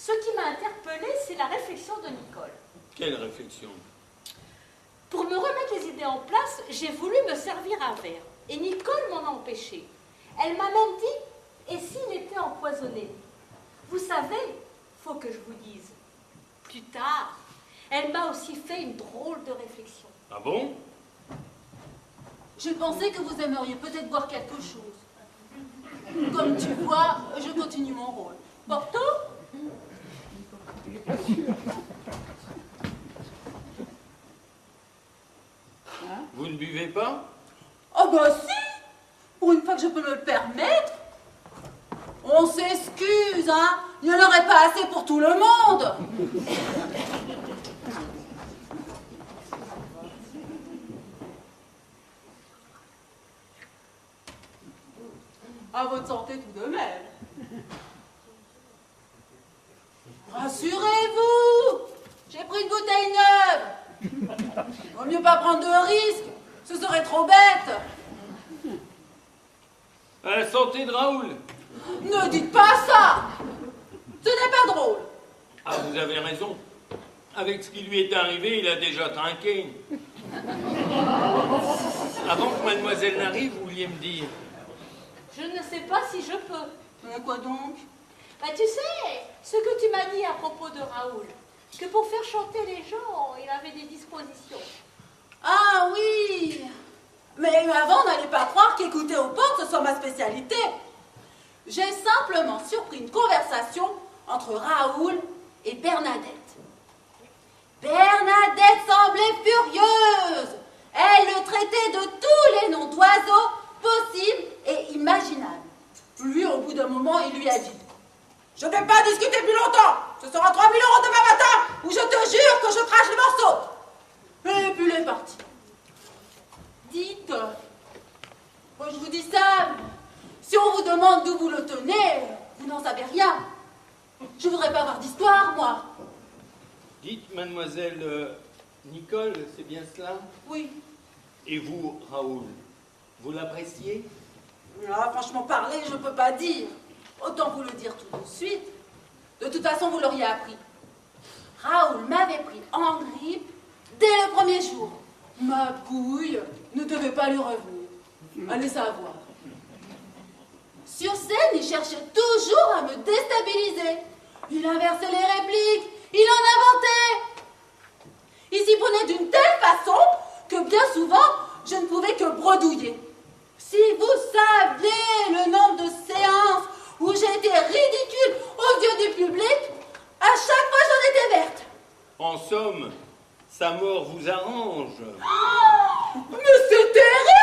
Ce qui m'a interpellée, c'est la réflexion de Nicole. Quelle réflexion? Pour me remettre les idées en place, j'ai voulu me servir un verre. Et Nicole m'en a empêché. Elle m'a même dit, et s'il était empoisonné? Vous savez, faut que je vous dise, plus tard, elle m'a aussi fait une drôle de réflexion. Ah bon? Je pensais que vous aimeriez peut-être boire quelque chose. Comme tu vois, je continue mon rôle. Porto? Vous ne buvez pas? Oh bah si! Pour une fois que je peux me le permettre. On s'excuse, hein? Il n'y en aurait pas assez pour tout le monde. À votre santé tout de même. Rassurez-vous, j'ai pris une bouteille neuve. Vaut mieux pas prendre de risques, ce serait trop bête. À la santé de Raoul. Ne dites pas ça. Ce n'est pas drôle. Ah, vous avez raison. Avec ce qui lui est arrivé, il a déjà trinqué. Avant que mademoiselle n'arrive, vous vouliez me dire? Je ne sais pas si je peux. Mais quoi donc? Bah tu sais, ce que tu m'as dit à propos de Raoul, que pour faire chanter les gens, il avait des dispositions. Ah oui. Mais avant, n'allez pas croire qu'écouter aux portes, ce soit ma spécialité. J'ai simplement surpris une conversation entre Raoul et Bernadette. Bernadette semblait furieuse. Elle le traitait de tous les noms d'oiseaux possibles et imaginables. Lui, au bout d'un moment, il lui a dit: je ne vais pas discuter plus longtemps. Ce sera 3 000 € demain matin ou je te jure que je crache le morceau. Et puis il est parti. Dites, moi je vous dis ça, si on vous demande d'où vous le tenez, vous n'en savez rien. Je voudrais pas avoir d'histoire, moi. Dites, mademoiselle Nicole, c'est bien cela? Oui. Et vous, Raoul, vous l'appréciez? Ah, franchement parler, je peux pas dire. Autant vous le dire tout de suite. De toute façon, vous l'auriez appris. Raoul m'avait pris en grippe dès le premier jour. Ma couille ne devait pas lui revenir. Allez savoir. Sur scène, il cherchait toujours à me déstabiliser. Il inversait les répliques, il en inventait. Il s'y prenait d'une telle façon que bien souvent, je ne pouvais que bredouiller. Si vous saviez le nombre de séances où j'ai été ridicule aux yeux du public, à chaque fois j'en étais verte. En somme, sa mort vous arrange. Oh, mais c'est terrible!